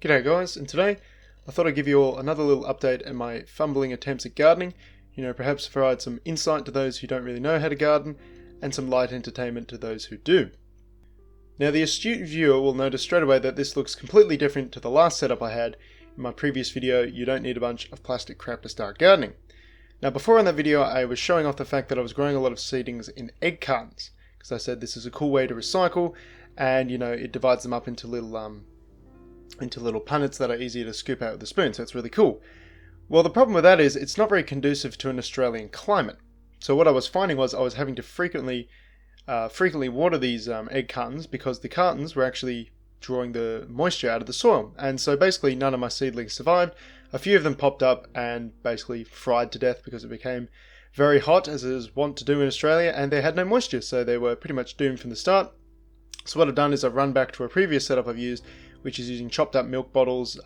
G'day guys, and today I thought I'd give you all another little update on my fumbling attempts at gardening. Perhaps provide some insight to those who don't really know how to garden, and some light entertainment to those who do. Now the astute viewer will notice straight away that this looks completely different to the last setup I had in my previous video, You Don't Need a Bunch of Plastic Crap to Start Gardening. Now before in that video I was showing off the fact that I was growing a lot of seedlings in egg cartons, because I said this is a cool way to recycle, and it divides them up into little punnets that are easier to scoop out with a spoon, so it's really cool. Well, the problem with that is it's not very conducive to an Australian climate. So what I was finding was I was having to frequently water these egg cartons, because the cartons were actually drawing the moisture out of the soil, and so basically none of my seedlings survived. A few of them popped up and basically fried to death because it became very hot, as it is wont to do in Australia, and they had no moisture, so they were pretty much doomed from the start. So what I've done is I've run back to a previous setup I've used, which is using chopped up milk bottles,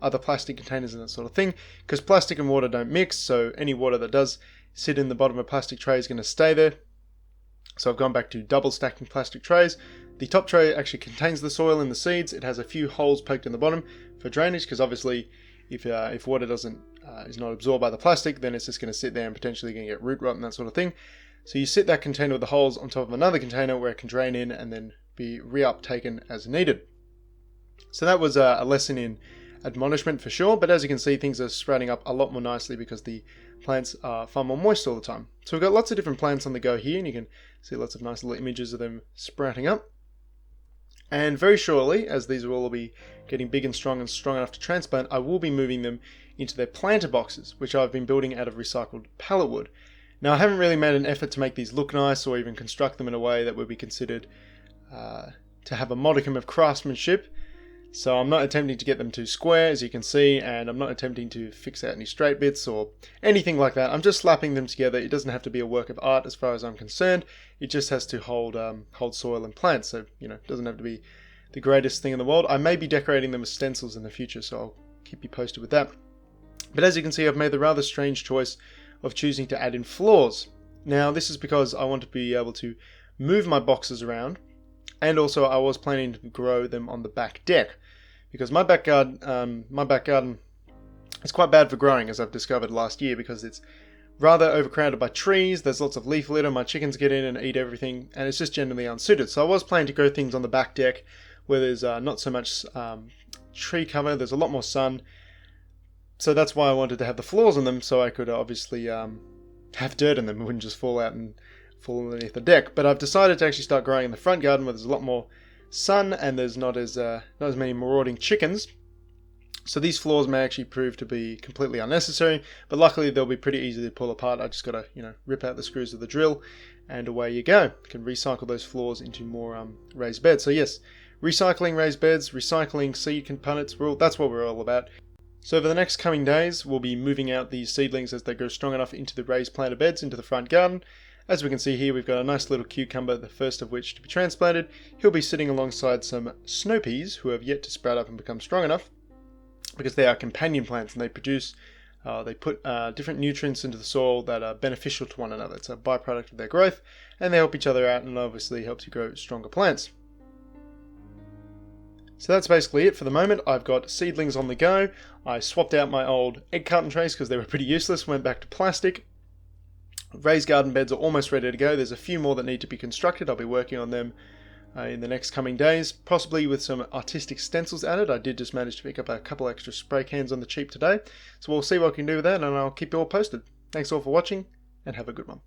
other plastic containers and that sort of thing, because plastic and water don't mix, so any water that does sit in the bottom of a plastic tray is going to stay there. So I've gone back to double stacking plastic trays. The top tray actually contains the soil and the seeds. It has a few holes poked in the bottom for drainage, because obviously if water is not absorbed by the plastic, then it's just going to sit there and potentially going to get root rot and that sort of thing. So you sit that container with the holes on top of another container where it can drain in and then be re-uptaken as needed. So that was a lesson in admonishment for sure, but as you can see, things are sprouting up a lot more nicely because the plants are far more moist all the time. So we've got lots of different plants on the go here, and you can see lots of nice little images of them sprouting up. And very shortly, as these will all be getting big and strong enough to transplant, I will be moving them into their planter boxes, which I've been building out of recycled pallet wood. Now I haven't really made an effort to make these look nice or even construct them in a way that would be considered to have a modicum of craftsmanship. So I'm not attempting to get them too square, as you can see, and I'm not attempting to fix out any straight bits or anything like that. I'm just slapping them together. It doesn't have to be a work of art as far as I'm concerned. It just has to hold soil and plants, so it doesn't have to be the greatest thing in the world. I may be decorating them as stencils in the future, so I'll keep you posted with that. But as you can see, I've made the rather strange choice of choosing to add in floors. Now this is because I want to be able to move my boxes around, and also I was planning to grow them on the back deck, because my back garden is quite bad for growing, as I've discovered last year, because it's rather overcrowded by trees. There's lots of leaf litter, my chickens get in and eat everything, and it's just generally unsuited. So I was planning to grow things on the back deck where there's not so much tree cover, there's a lot more sun. So that's why I wanted to have the floors on them, so I could obviously have dirt in them. It wouldn't just fall out and fall underneath the deck. But I've decided to actually start growing in the front garden where there's a lot more sun and there's not as many marauding chickens. So these floors may actually prove to be completely unnecessary, but luckily they'll be pretty easy to pull apart. I just got to rip out the screws of the drill, and away you go. You can recycle those floors into more raised beds. So yes, recycling raised beds, recycling seed components, that's what we're all about. So over the next coming days, we'll be moving out these seedlings as they grow strong enough into the raised planter beds into the front garden. As we can see here, we've got a nice little cucumber, the first of which to be transplanted. He'll be sitting alongside some snow peas who have yet to sprout up and become strong enough, because they are companion plants and they put different nutrients into the soil that are beneficial to one another. It's a byproduct of their growth, and they help each other out, and obviously helps you grow stronger plants. So that's basically it for the moment. I've got seedlings on the go. I swapped out my old egg carton trays because they were pretty useless, went back to plastic. Raised garden beds are almost ready to go. There's a few more that need to be constructed. I'll be working on them in the next coming days, possibly with some artistic stencils added. I did just manage to pick up a couple extra spray cans on the cheap today, so we'll see what we can do with that, and I'll keep you all posted. Thanks all for watching, and have a good one.